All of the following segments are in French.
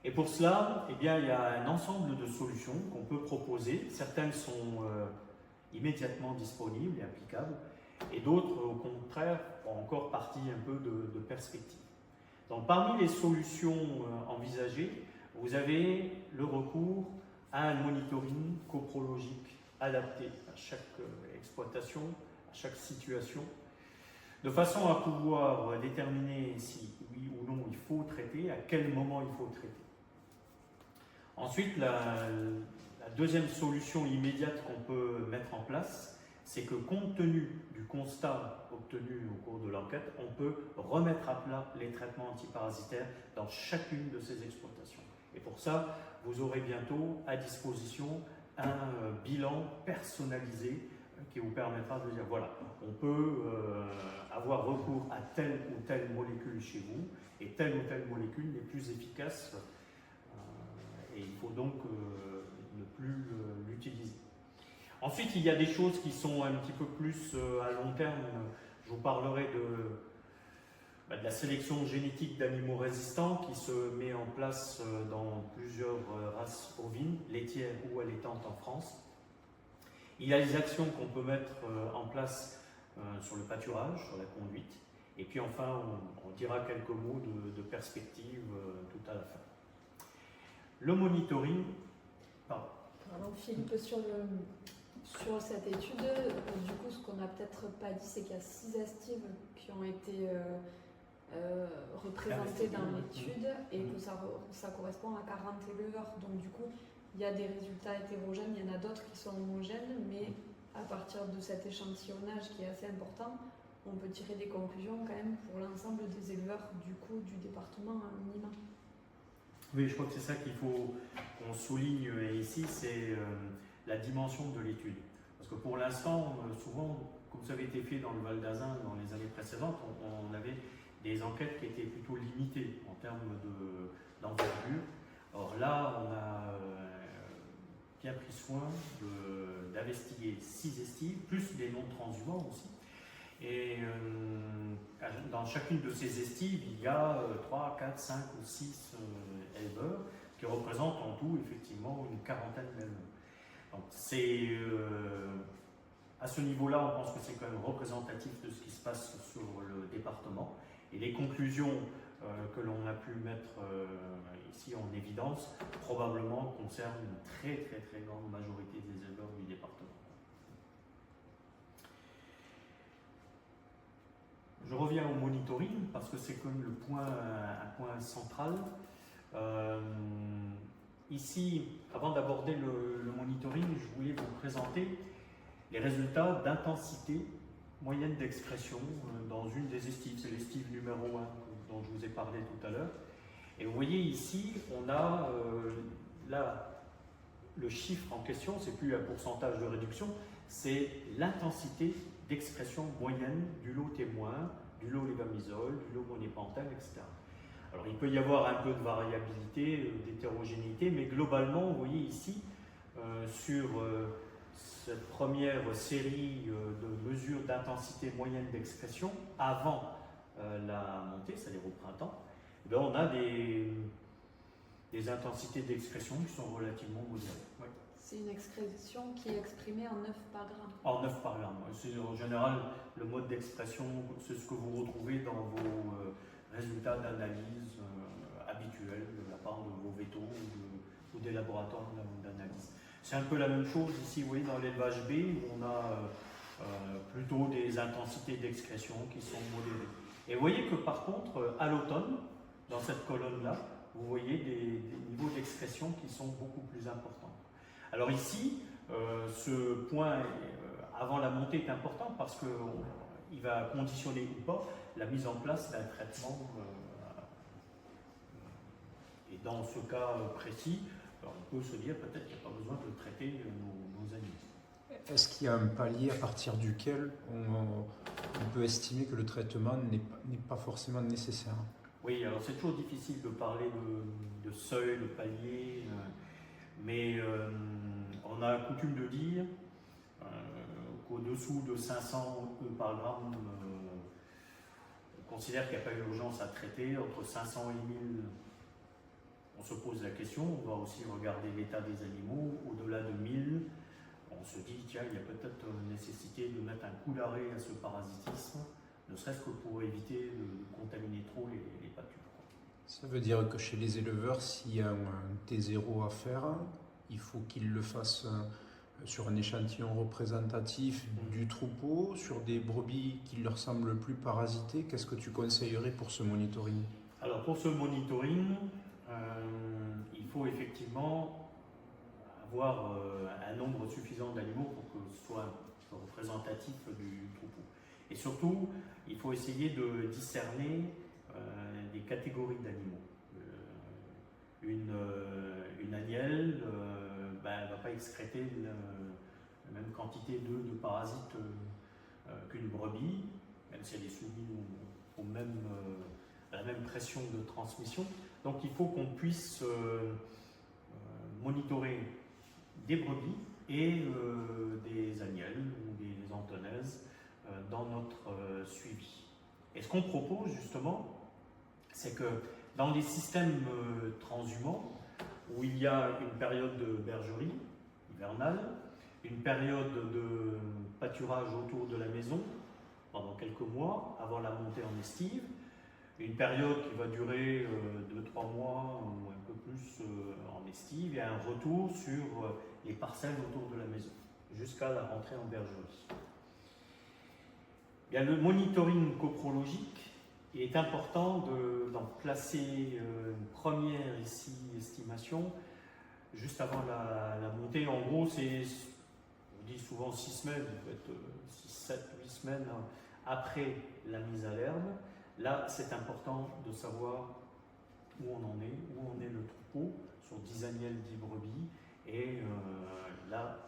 Et pour cela, eh bien, il y a un ensemble de solutions qu'on peut proposer. Certaines sont immédiatement disponibles et applicables, et d'autres, au contraire, ont encore partie un peu de perspective. Donc, parmi les solutions envisagées, vous avez le recours à un monitoring coprologique adapté à chaque exploitation, à chaque situation, de façon à pouvoir déterminer si oui ou non il faut traiter, à quel moment il faut traiter. Ensuite, la deuxième solution immédiate qu'on peut mettre en place, c'est que compte tenu du constat obtenu au cours de l'enquête, on peut remettre à plat les traitements antiparasitaires dans chacune de ces exploitations. Et pour ça, vous aurez bientôt à disposition un bilan personnalisé qui vous permettra de dire, voilà, on peut avoir recours à telle ou telle molécule chez vous, et telle ou telle molécule n'est plus efficace, et il faut donc ne plus l'utiliser. Ensuite, il y a des choses qui sont un petit peu plus à long terme. Je vous parlerai de la sélection génétique d'animaux résistants qui se met en place dans plusieurs races ovines, laitières ou allaitantes en France. Il y a les actions qu'on peut mettre en place sur le pâturage, sur la conduite. Et puis enfin, on dira quelques mots de perspective tout à la fin. Le monitoring, pardon. Alors Philippe, sur cette étude, du coup, ce qu'on n'a peut-être pas dit, c'est qu'il y a 6 estives qui ont été représentées dans l'étude et que ça correspond à 40 éleveurs. Donc du coup, il y a des résultats hétérogènes, il y en a d'autres qui sont homogènes, mais à partir de cet échantillonnage qui est assez important, on peut tirer des conclusions quand même pour l'ensemble des éleveurs du coup du département à minima. Oui, je crois que c'est ça qu'il faut qu'on souligne ici, c'est la dimension de l'étude. Parce que pour l'instant, souvent, comme ça avait été fait dans le Val d'Azun dans les années précédentes, on avait des enquêtes qui étaient plutôt limitées en termes d'envergure. Or là, on a bien pris soin d'investiguer 6 estives, plus des non-transhumants aussi. Et dans chacune de ces estives, il y a 3, 4, 5 ou 6 éleveurs qui représentent en tout effectivement une quarantaine d'éleveurs. Donc c'est à ce niveau-là, on pense que c'est quand même représentatif de ce qui se passe sur le département. Et les conclusions que l'on a pu mettre ici en évidence, probablement concernent une très très très grande majorité des éleveurs du département. Je reviens au monitoring parce que c'est comme un point central. Ici, avant d'aborder le monitoring, je voulais vous présenter les résultats d'intensité moyenne d'expression dans une des estives. C'est l'estive numéro 1 dont je vous ai parlé tout à l'heure. Et vous voyez ici, on a là le chiffre en question, c'est plus un pourcentage de réduction, c'est l'intensité d'expression moyenne du lot témoin, du lot levamisole, du lot monépental, etc. Alors il peut y avoir un peu de variabilité, d'hétérogénéité, mais globalement, vous voyez ici, sur cette première série de mesures d'intensité moyenne d'expression, avant la montée, c'est-à-dire au printemps, eh bien, on a des intensités d'expression qui sont relativement modérées. Ouais. C'est une expression qui est exprimée en 9 par gramme. En 9 par gramme. C'est en général le mode d'expression, c'est ce que vous retrouvez dans vos résultats d'analyse habituels de la part de vos vétos ou des laboratoires d'analyse. C'est un peu la même chose ici, vous voyez, dans l'élevage B, où on a plutôt des intensités d'expression qui sont modérées. Et vous voyez que par contre, à l'automne, dans cette colonne-là, vous voyez des niveaux d'expression qui sont beaucoup plus importants. Alors ici, ce point avant la montée est important parce qu'il va conditionner ou pas la mise en place d'un traitement. Et dans ce cas précis, on peut se dire peut-être qu'il n'y a pas besoin de traiter nos animaux. Est-ce qu'il y a un palier à partir duquel on peut estimer que le traitement n'est pas forcément nécessaire? Oui, alors c'est toujours difficile de parler de seuil, de palier, mais on a coutume de dire qu'au-dessous de 500 E par gramme, on considère qu'il n'y a pas eu d'urgence à traiter. Entre 500 et 1000, on se pose la question, on va aussi regarder l'état des animaux. Au-delà de 1000, on se dit, tiens, il y a peut-être nécessité de mettre un coup d'arrêt à ce parasitisme, ne serait-ce que pour éviter de contaminer trop les pâtures. Ça veut dire que chez les éleveurs, s'il y a un T0 à faire, il faut qu'ils le fassent sur un échantillon représentatif du troupeau, sur des brebis qui leur semblent plus parasitées. Qu'est-ce que tu conseillerais pour ce monitoring? Alors pour ce monitoring, il faut effectivement avoir un nombre suffisant d'animaux pour que ce soit représentatif du troupeau. Et surtout, il faut essayer de discerner des catégories d'animaux. Une agnelle ne va pas excréter la même quantité de parasites qu'une brebis, même si elle est soumise à la même pression de transmission. Donc il faut qu'on puisse monitorer des brebis et des agnelles ou des antonnaises dans notre suivi. Et ce qu'on propose justement, c'est que dans les systèmes transhumants, où il y a une période de bergerie hivernale, une période de pâturage autour de la maison pendant quelques mois avant la montée en estive, une période qui va durer 2-3 mois ou un peu plus en estive, et un retour sur les parcelles autour de la maison jusqu'à la rentrée en bergerie. Il y a le monitoring coprologique. Il est important d'en placer une première estimation juste avant la montée. En gros, on dit souvent 6 semaines, peut-être 6, 7, 8 semaines après la mise à l'herbe. Là, c'est important de savoir où on en est le troupeau, sur 10 agnelles, 10 brebis. Et là,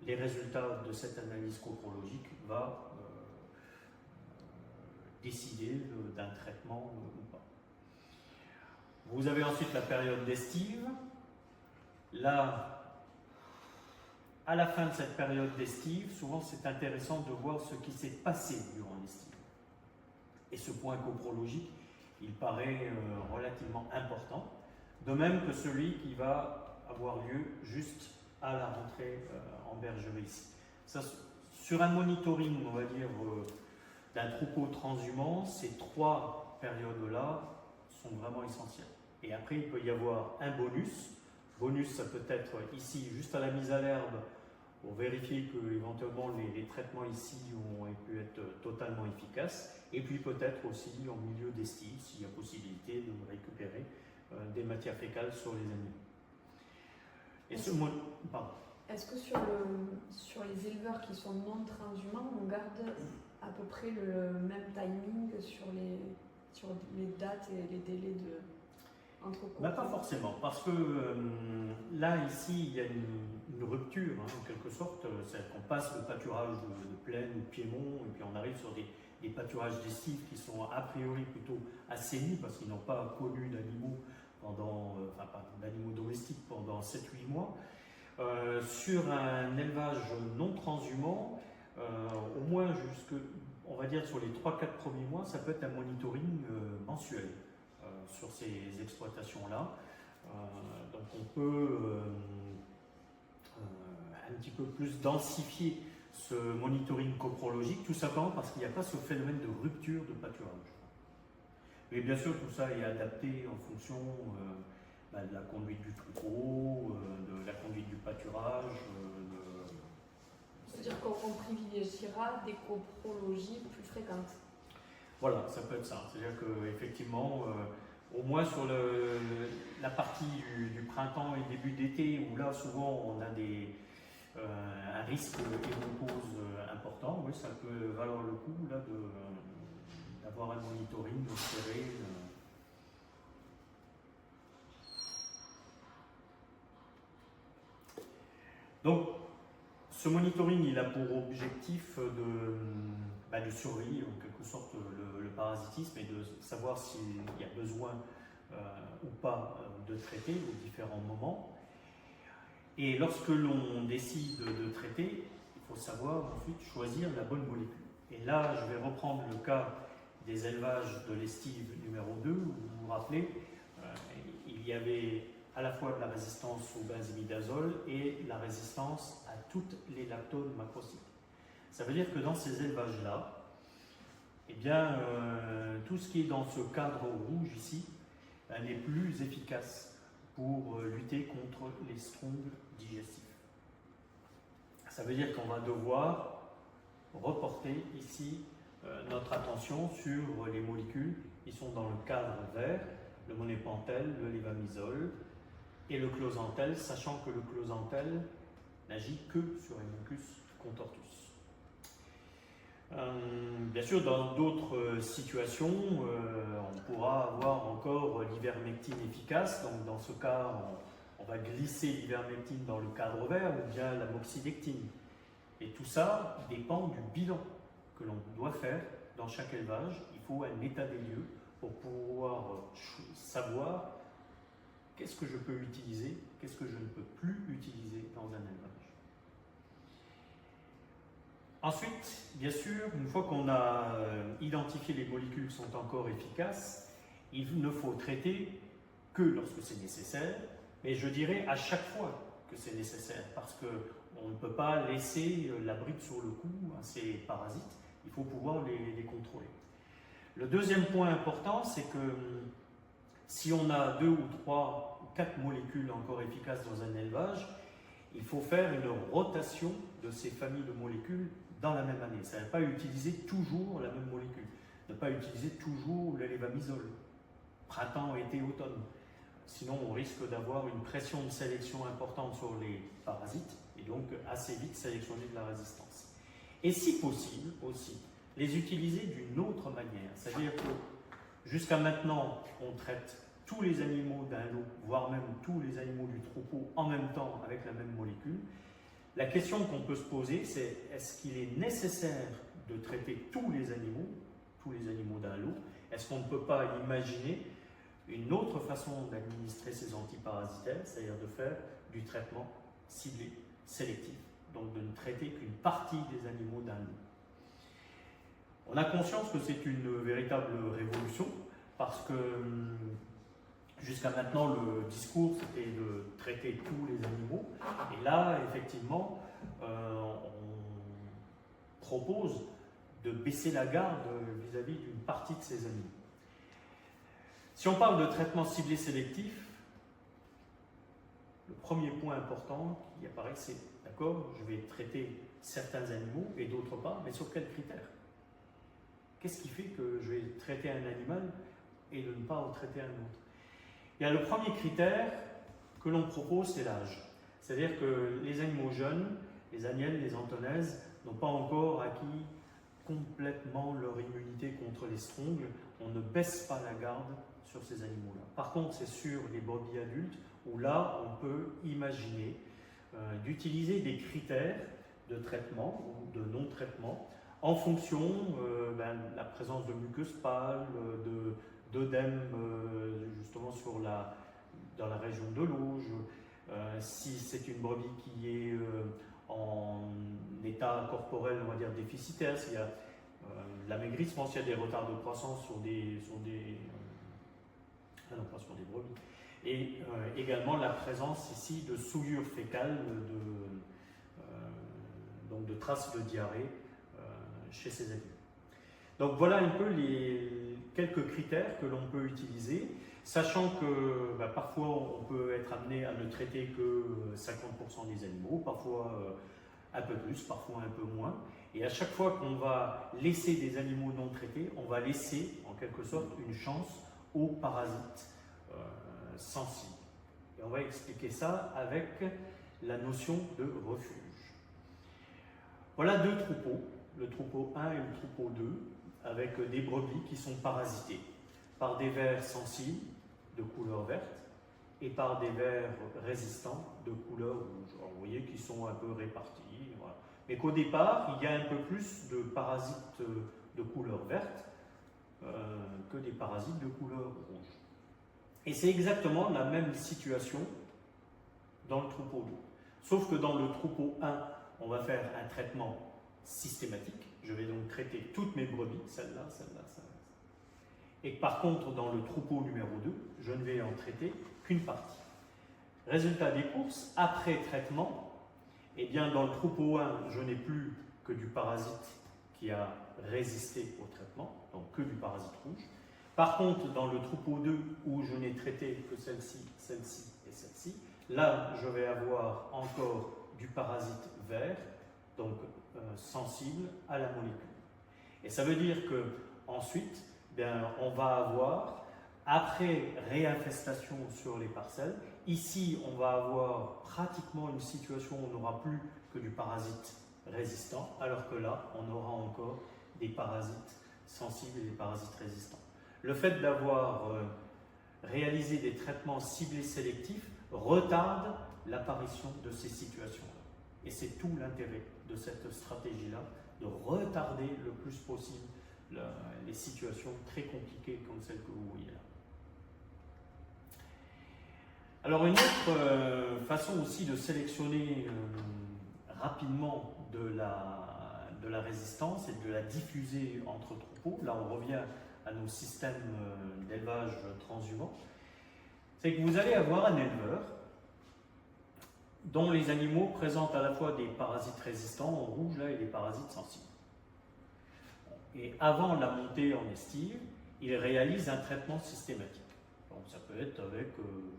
les résultats de cette analyse coprologique va décider d'un traitement ou pas. Vous avez ensuite la période d'estive. Là, à la fin de cette période d'estive, souvent c'est intéressant de voir ce qui s'est passé durant l'estive. Et ce point coprologique, il paraît relativement important, de même que celui qui va avoir lieu juste à la rentrée en bergerie ici. Ça, sur un monitoring, on va dire, d'un troupeau transhumant, ces 3 périodes-là sont vraiment essentielles. Et après, il peut y avoir un bonus. Bonus, ça peut être ici, juste à la mise à l'herbe, pour vérifier que éventuellement les traitements ici ont pu être totalement efficaces. Et puis peut-être aussi en milieu d'estive, s'il y a possibilité de récupérer des matières fécales sur les animaux. Et Est-ce que sur les éleveurs qui sont non transhumants, on garde à peu près le même timing sur les dates et les délais entre pas forcément, parce que là, ici, il y a une rupture, en quelque sorte. C'est qu'on passe le pâturage de plaine ou de piémont, et puis on arrive sur des pâturages d'estive qui sont a priori plutôt assainis, parce qu'ils n'ont pas connu d'animaux d'animaux domestiques pendant 7-8 mois. Sur un élevage non transhumant, au moins on va dire sur les 3-4 premiers mois, ça peut être un monitoring mensuel sur ces exploitations-là. Donc on peut un petit peu plus densifier ce monitoring coprologique, tout simplement parce qu'il n'y a pas ce phénomène de rupture de pâturage. Mais bien sûr, tout ça est adapté en fonction de la conduite du troupeau, de la conduite du pâturage. C'est-à-dire qu'on privilégiera des coprologies plus fréquentes. Voilà, ça peut être ça. C'est-à-dire qu'effectivement, au moins sur la partie du printemps et début d'été, où là souvent on a un risque hémocause important, oui, ça peut valoir le coup là, d'avoir un monitoring serré. Donc, ce monitoring, il a pour objectif de surveiller en quelque sorte le parasitisme et de savoir s'il y a besoin ou pas de traiter aux différents moments. Et lorsque l'on décide de traiter, il faut savoir ensuite choisir la bonne molécule. Et là, je vais reprendre le cas des élevages de l'estive numéro 2, où vous vous rappelez, il il y avait à la fois de la résistance au benzimidazole et la résistance à toutes les lactones macrocytes. Ça veut dire que dans ces élevages-là, eh bien, tout ce qui est dans ce cadre rouge ici n'est plus efficace pour lutter contre les strongs digestifs. Ça veut dire qu'on va devoir reporter ici notre attention sur les molécules qui sont dans le cadre vert, le monépentel, le levamisole et le closantel, sachant que le closantel n'agit que sur Haemococcus contortus. Bien sûr, dans d'autres situations, on pourra avoir encore l'ivermectine efficace. Donc, dans ce cas, on va glisser l'ivermectine dans le cadre vert ou bien la moxidectine. Et tout ça dépend du bilan que l'on doit faire dans chaque élevage. Il faut un état des lieux pour pouvoir savoir qu'est-ce que je peux utiliser, qu'est-ce que je ne peux plus utiliser dans un élevage. Ensuite, bien sûr, une fois qu'on a identifié les molécules qui sont encore efficaces, il ne faut traiter que lorsque c'est nécessaire, mais je dirais à chaque fois que c'est nécessaire, parce qu'on ne peut pas laisser la bride sur le cou à ces parasites, il faut pouvoir les contrôler. Le deuxième point important, c'est que si on a 2 ou 3 ou 4 molécules encore efficaces dans un élevage, il faut faire une rotation de ces familles de molécules dans la même année. Ça ne veut pas utiliser toujours la même molécule, ne pas utiliser toujours le levamisole, printemps, été, automne. Sinon, on risque d'avoir une pression de sélection importante sur les parasites et donc assez vite sélectionner de la résistance. Et si possible aussi, les utiliser d'une autre manière. C'est-à-dire que jusqu'à maintenant, on traite tous les animaux d'un lot, voire même tous les animaux du troupeau en même temps avec la même molécule. La question qu'on peut se poser, c'est est-ce qu'il est nécessaire de traiter tous les animaux d'un lot? Est-ce qu'on ne peut pas imaginer une autre façon d'administrer ces antiparasitaires, c'est-à-dire de faire du traitement ciblé, sélectif, donc de ne traiter qu'une partie des animaux d'un lot? On a conscience que c'est une véritable révolution, parce que jusqu'à maintenant, le discours, c'était de traiter tous les animaux. Et là, effectivement, on propose de baisser la garde vis-à-vis d'une partie de ces animaux. Si on parle de traitement ciblé sélectif, le premier point important qui apparaît, c'est d'accord, je vais traiter certains animaux et d'autres pas, mais sur quels critères? Qu'est-ce qui fait que je vais traiter un animal et de ne pas en traiter un autre? Il y a le premier critère que l'on propose, c'est l'âge. C'est-à-dire que les animaux jeunes, les agnelles, les antonaises, n'ont pas encore acquis complètement leur immunité contre les strongles. On ne baisse pas la garde sur ces animaux-là. Par contre, c'est sur les brebis adultes où là, on peut imaginer d'utiliser des critères de traitement ou de non-traitement en fonction de la présence de muqueuse pâle, d'œdème justement dans la région de l'auge, si c'est une brebis qui est en état corporel, on va dire déficitaire, s'il y a l'amaigrissement, s'il y a des retards de croissance sur des non pas sur des brebis, et également la présence ici de souillures fécales, donc de traces de diarrhée chez ces animaux. Donc voilà un peu les quelques critères que l'on peut utiliser, sachant que parfois on peut être amené à ne traiter que 50% des animaux, parfois un peu plus, parfois un peu moins. Et à chaque fois qu'on va laisser des animaux non traités, on va laisser en quelque sorte une chance aux parasites sensibles. Et on va expliquer ça avec la notion de refuge. Voilà 2 troupeaux, le troupeau 1 et le troupeau 2, avec des brebis qui sont parasitées par des vers sensibles de couleur verte et par des vers résistants de couleur rouge. Alors, vous voyez qu'ils sont un peu répartis, voilà. Mais qu'au départ, il y a un peu plus de parasites de couleur verte que des parasites de couleur rouge. Et c'est exactement la même situation dans le troupeau 2. Sauf que dans le troupeau 1, on va faire un traitement systématique. Je vais donc traiter toutes mes brebis, celle-là. Et par contre, dans le troupeau numéro 2, je ne vais en traiter qu'une partie. Résultat des courses, après traitement, eh bien dans le troupeau 1, je n'ai plus que du parasite qui a résisté au traitement, donc que du parasite rouge. Par contre, dans le troupeau 2, où je n'ai traité que celle-ci, celle-ci et celle-ci, là, je vais avoir encore du parasite vert, donc sensible à la molécule. Et ça veut dire que ensuite, bien, on va avoir, après réinfestation sur les parcelles, ici, on va avoir pratiquement une situation où on n'aura plus que du parasite résistant, alors que là, on aura encore des parasites sensibles et des parasites résistants. Le fait d'avoir réalisé des traitements ciblés sélectifs retarde l'apparition de ces situations-là. Et c'est tout l'intérêt de cette stratégie-là, de retarder le plus possible les situations très compliquées comme celle que vous voyez là. Alors une autre façon aussi de sélectionner rapidement de la résistance et de la diffuser entre troupeaux, là on revient à nos systèmes d'élevage transhumants, c'est que vous allez avoir un éleveur dont les animaux présentent à la fois des parasites résistants en rouge là, et des parasites sensibles. Et avant la montée en estive, il réalise un traitement systématique. Donc ça peut être avec,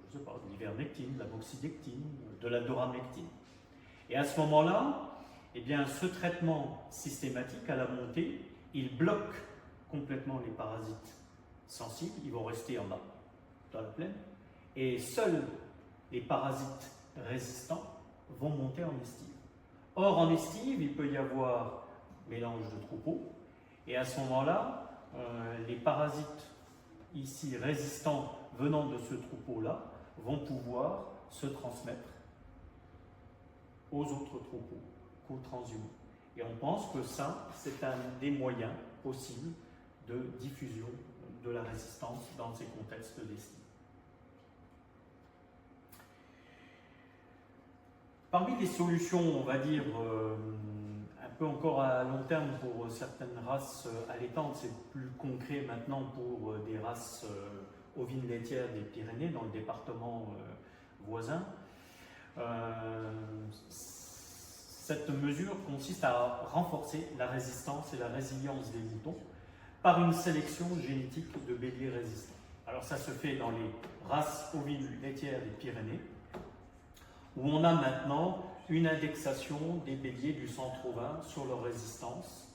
je sais pas, de l'ivermectine, de la moxidectine, de la doramectine. Et à ce moment-là, eh bien, ce traitement systématique à la montée, il bloque complètement les parasites sensibles, ils vont rester en bas, dans la plaine, et seuls les parasites résistants vont monter en estive. Or, en estive, il peut y avoir mélange de troupeaux, et à ce moment-là, les parasites ici résistants venant de ce troupeau-là vont pouvoir se transmettre aux autres troupeaux, qu'aux transhumants. Et on pense que ça, c'est un des moyens possibles de diffusion de la résistance dans ces contextes d'estive. Parmi les solutions, on va dire, un peu encore à long terme pour certaines races allaitantes, c'est plus concret maintenant pour des races ovines laitières des Pyrénées, dans le département voisin. Cette mesure consiste à renforcer la résistance et la résilience des moutons par une sélection génétique de béliers résistants. Alors ça se fait dans les races ovines laitières des Pyrénées, où on a maintenant une indexation des béliers du centre ovin sur leur résistance.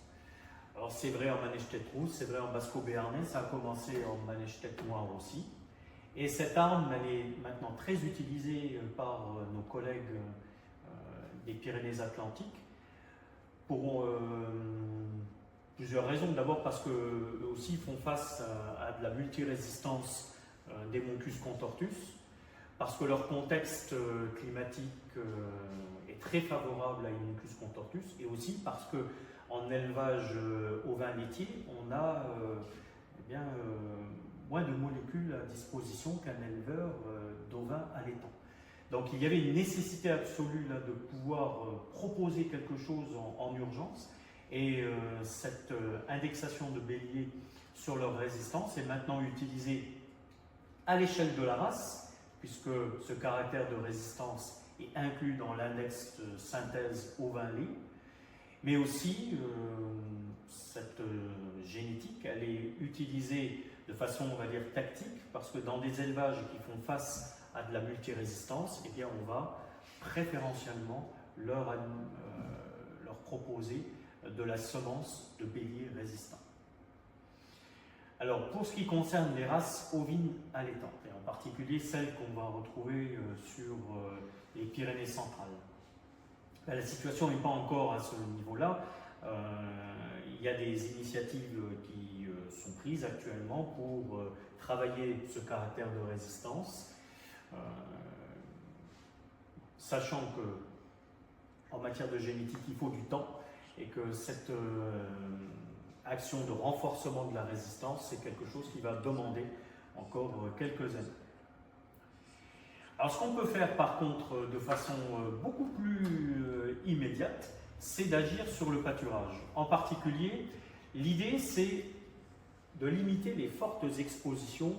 Alors c'est vrai en Manège-tête rousse, c'est vrai en basco-béarnais, ça a commencé en Manège-tête noire aussi. Et cette arme, elle est maintenant très utilisée par nos collègues des Pyrénées-Atlantiques pour plusieurs raisons. D'abord parce qu'eux aussi font face à de la multirésistance des Moncus contortus, parce que leur contexte climatique est très favorable à une Moncus contortus, et aussi parce qu'en élevage ovin laitier, on a moins de molécules à disposition qu'un éleveur d'ovins allaitant. Donc il y avait une nécessité absolue là, de pouvoir proposer quelque chose en urgence, et cette indexation de béliers sur leur résistance est maintenant utilisée à l'échelle de la race, puisque ce caractère de résistance est inclus dans l'index de synthèse ovin-lait, mais aussi cette génétique, elle est utilisée de façon, on va dire, tactique, parce que dans des élevages qui font face à de la multirésistance, eh bien, on va préférentiellement leur proposer de la semence de béliers résistants. Alors, pour ce qui concerne les races ovines allaitantes, et en particulier celles qu'on va retrouver sur les Pyrénées centrales, ben, la situation n'est pas encore à ce niveau-là. Il y a des initiatives qui sont prises actuellement pour travailler ce caractère de résistance, sachant que en matière de génétique, il faut du temps, et que cette action de renforcement de la résistance, c'est quelque chose qui va demander encore quelques années. Alors ce qu'on peut faire par contre de façon beaucoup plus immédiate, c'est d'agir sur le pâturage. En particulier, l'idée c'est de limiter les fortes expositions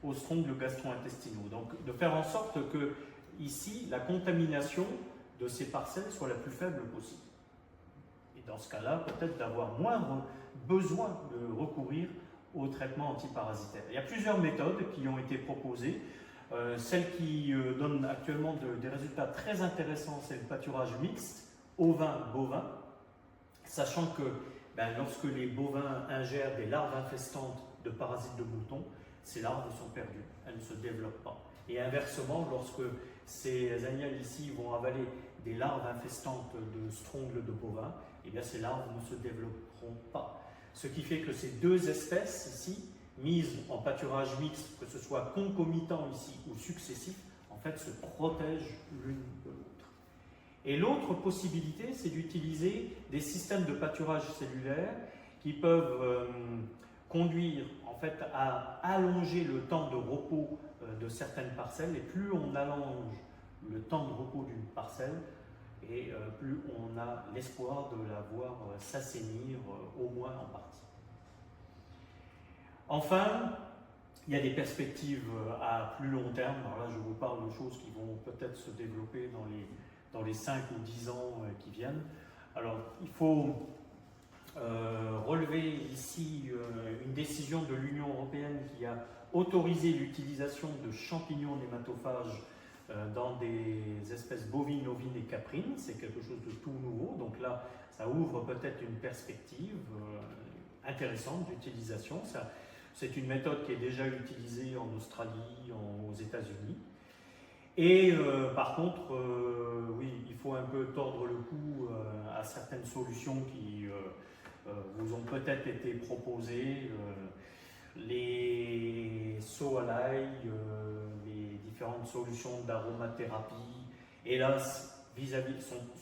aux strongles gastro-intestinaux. Donc de faire en sorte que ici, la contamination de ces parcelles soit la plus faible possible. Et dans ce cas-là, peut-être d'avoir moins besoin de recourir au traitement antiparasitaire. Il y a plusieurs méthodes qui ont été proposées. Celle qui donne actuellement des résultats très intéressants, c'est le pâturage mixte, ovin-bovin, sachant que lorsque les bovins ingèrent des larves infestantes de parasites de moutons, ces larves sont perdues, elles ne se développent pas. Et inversement, lorsque ces animaux ici vont avaler des larves infestantes de strongles de bovins, eh bien ces larves ne se développeront pas. Ce qui fait que ces deux espèces ici, mises en pâturage mixte, que ce soit concomitant ici ou successif, en fait se protègent l'une de l'autre. Et l'autre possibilité, c'est d'utiliser des systèmes de pâturage cellulaire qui peuvent conduire en fait à allonger le temps de repos de certaines parcelles, et plus on allonge le temps de repos d'une parcelle, et plus on a l'espoir de la voir s'assainir au moins en partie. Enfin, il y a des perspectives à plus long terme. Alors là, je vous parle de choses qui vont peut-être se développer dans les 5 ou 10 ans qui viennent. Alors, il faut relever ici une décision de l'Union européenne qui a autorisé l'utilisation de champignons nématophages dans des espèces bovines, ovines et caprines. C'est quelque chose de tout nouveau. Donc là, ça ouvre peut-être une perspective intéressante d'utilisation. C'est une méthode qui est déjà utilisée en Australie, aux États-Unis. Et par contre, oui, il faut un peu tordre le cou à certaines solutions qui vous ont peut-être été proposées. Les sauts à l'ail, les différentes solutions d'aromathérapie, hélas,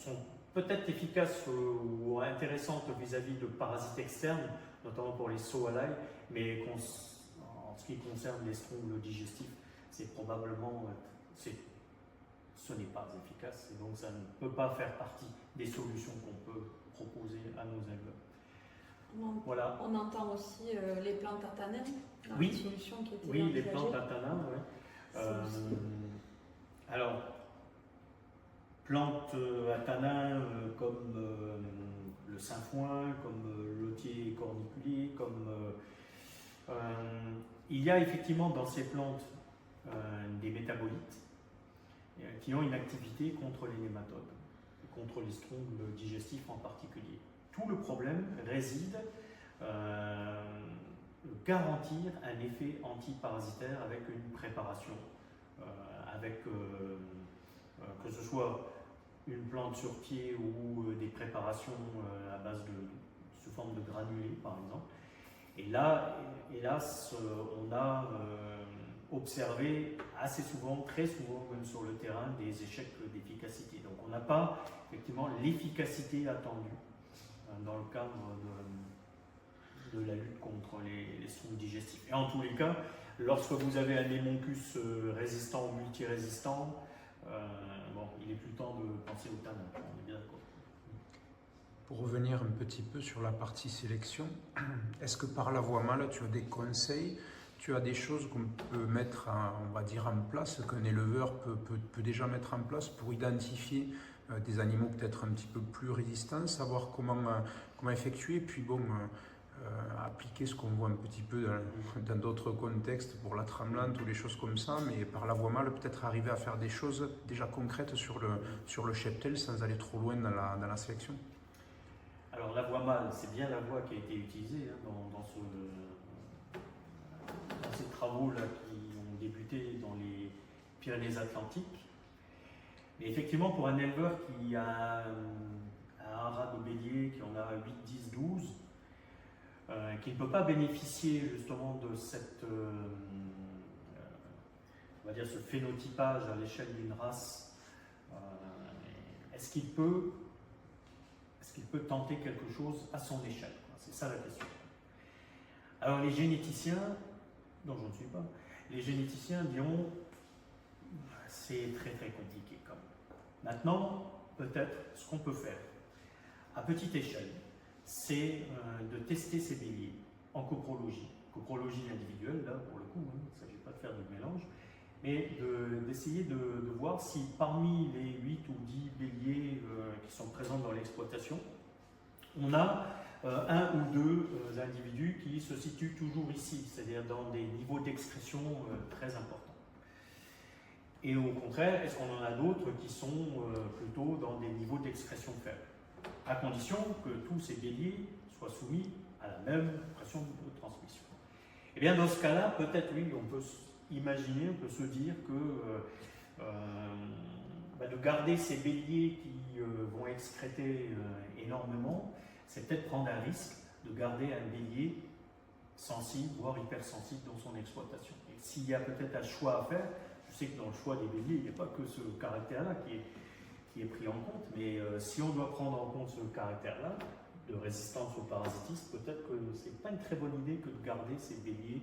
sont peut-être efficaces ou intéressantes vis-à-vis de parasites externes, notamment pour les sauts à l'ail, mais en ce qui concerne les strongles digestifs, c'est probablement, ce n'est pas efficace, et donc ça ne peut pas faire partie des solutions qu'on peut proposer à nos éleveurs. Voilà. On entend aussi les plantes à tanin, oui. Une solution qui était oui, envisagée. les plantes à tanin, oui. Alors, plantes à tanin comme le sainfoin, comme l'otier corniculé, il y a effectivement dans ces plantes des métabolites qui ont une activité contre les nématodes, contre les strongles digestifs en particulier. Tout le problème réside garantir un effet antiparasitaire avec une préparation, que ce soit une plante sur pied ou des préparations à base sous forme de granulés par exemple. Et là, hélas, on a observé assez souvent, très souvent même sur le terrain, des échecs d'efficacité. Donc on n'a pas effectivement l'efficacité attendue dans le cadre de la lutte contre les strongles digestifs. Et en tous les cas, lorsque vous avez un hémoncus résistant ou multirésistant, il est plus temps de penser au tanin, on est bien d'accord. Pour revenir un petit peu sur la partie sélection, est-ce que par la voie mâle, tu as des conseils, tu as des choses qu'on peut mettre en place, qu'un éleveur peut déjà mettre en place pour identifier des animaux peut-être un petit peu plus résistants, savoir comment effectuer, puis appliquer ce qu'on voit un petit peu dans d'autres contextes pour la tremblante ou les choses comme ça, mais par la voie mâle peut-être arriver à faire des choses déjà concrètes sur le cheptel sans aller trop loin dans la sélection. Alors la voie mâle, c'est bien la voie qui a été utilisée dans ces travaux-là qui ont débuté dans les Pyrénées-Atlantiques. Mais effectivement, pour un éleveur qui a un rat de bélier, qui en a 8, 10, 12, qui ne peut pas bénéficier justement de cette, on va dire ce phénotypage à l'échelle d'une race, est-ce qu'il peut tenter quelque chose à son échelle? C'est ça la question. Alors les généticiens, dont je ne suis pas, les généticiens diront c'est très très compliqué quand même. Maintenant, peut-être ce qu'on peut faire à petite échelle, c'est de tester ces béliers en coprologie coprologie individuelle, là pour le coup, hein, il ne s'agit pas de faire du mélange, mais d'essayer de voir si parmi les 8 ou 10 béliers qui sont présents dans l'exploitation, on a un ou deux individus qui se situent toujours ici, c'est-à-dire dans des niveaux d'excrétion très importants. Et au contraire, est-ce qu'on en a d'autres qui sont plutôt dans des niveaux d'excrétion faibles, à condition que tous ces béliers soient soumis à la même pression de transmission. Et bien dans ce cas-là, peut-être oui, on peut imaginer, on peut se dire que de garder ces béliers qui vont excréter énormément, c'est peut-être prendre un risque de garder un bélier sensible, voire hypersensible dans son exploitation. Et s'il y a peut-être un choix à faire, je sais que dans le choix des béliers, il n'y a pas que ce caractère-là qui est pris en compte, mais si on doit prendre en compte ce caractère-là, de résistance au parasitisme, peut-être que ce n'est pas une très bonne idée que de garder ces béliers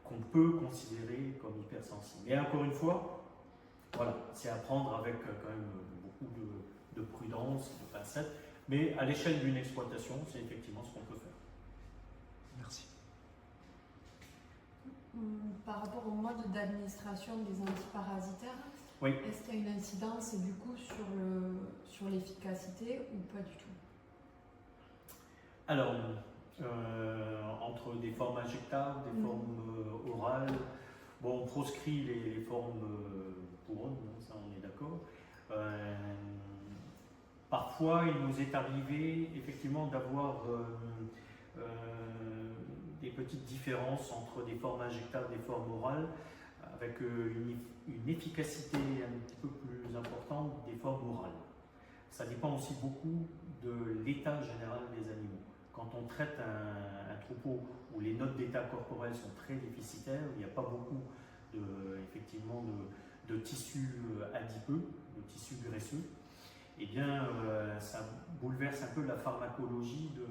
qu'on peut considérer comme hypersensibles. Mais encore une fois, voilà, c'est à prendre avec quand même beaucoup de prudence, de pincettes, mais à l'échelle d'une exploitation, c'est effectivement ce qu'on peut faire. Merci. Par rapport au mode d'administration des antiparasitaires, oui. Est-ce qu'il y a une incidence du coup sur l'efficacité ou pas du tout? Alors, entre des formes injectables, des formes orales, bon, on proscrit les formes couronnes, ça on est d'accord. Parfois, il nous est arrivé effectivement d'avoir des petites différences entre des formes injectables et des formes orales, avec une efficacité un petit peu plus importante des formes orales. Ça dépend aussi beaucoup de l'état général des animaux. Quand on traite un troupeau où les notes d'état corporel sont très déficitaires, il n'y a pas beaucoup effectivement de tissus adipeux, de tissus graisseux, eh bien ça bouleverse un peu la pharmacologie de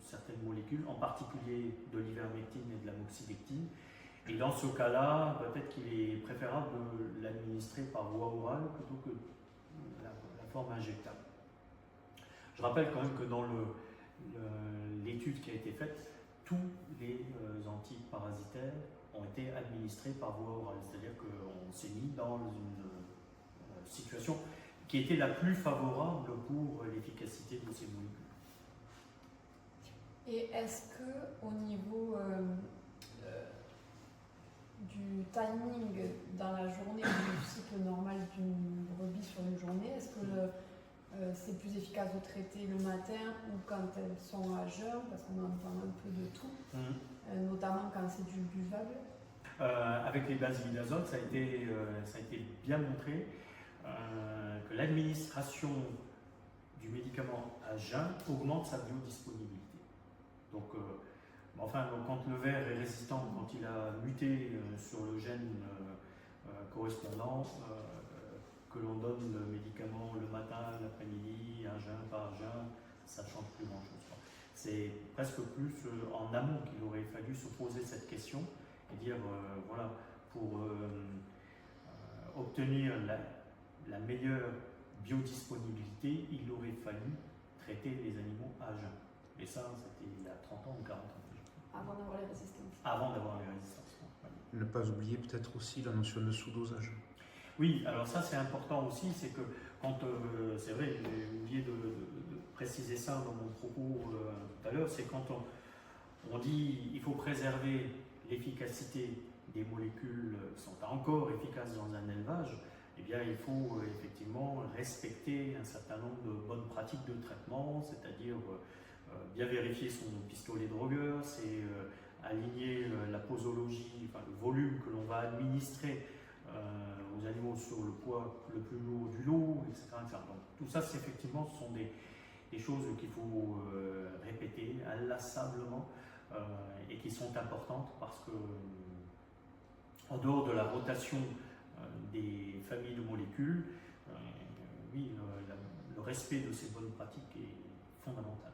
certaines molécules, en particulier de l'ivermectine et de l'amoxicilline. Et dans ce cas-là, peut-être qu'il est préférable de l'administrer par voie orale plutôt que la forme injectable. Je rappelle quand même que dans l'étude qui a été faite, tous les antiparasitaires ont été administrés par voie orale, c'est-à-dire qu'on s'est mis dans une situation qui était la plus favorable pour l'efficacité de ces molécules. Et est-ce que au niveau du timing dans la journée, du cycle normal d'une brebis sur une journée, est-ce que c'est plus efficace de traiter le matin ou quand elles sont à jeun, parce qu'on entend un peu de tout, notamment quand c'est du buvable? Avec les bases d'azote, ça a été bien montré que l'administration du médicament à jeun augmente sa biodisponibilité. Donc, quand le ver est résistant, quand il a muté sur le gène correspondant, que l'on donne le médicament le matin, l'après-midi, un jeun, pas un jeun, ça ne change plus grand-chose. C'est presque plus en amont qu'il aurait fallu se poser cette question et dire, voilà, pour obtenir la meilleure biodisponibilité, il aurait fallu traiter les animaux à jeun. Et ça, c'était il y a 30 ans ou 40 ans. Avant d'avoir les résistances. Avant d'avoir les résistances. Ne pas oublier peut-être aussi la notion de sous-dosage. Oui, alors ça c'est important aussi, c'est que quand, c'est vrai, j'ai oublié de préciser ça dans mon propos tout à l'heure, c'est quand on dit il faut préserver l'efficacité des molécules qui sont encore efficaces dans un élevage, eh bien il faut effectivement respecter un certain nombre de bonnes pratiques de traitement, c'est-à-dire bien vérifier son pistolet drogueur, c'est aligner la posologie, enfin, le volume que l'on va administrer aux animaux sur le poids le plus lourd du lot, etc. Donc, tout ça, c'est effectivement, ce sont des choses qu'il faut répéter inlassablement et qui sont importantes parce que, en dehors de la rotation des familles de molécules, oui, le respect de ces bonnes pratiques est fondamental.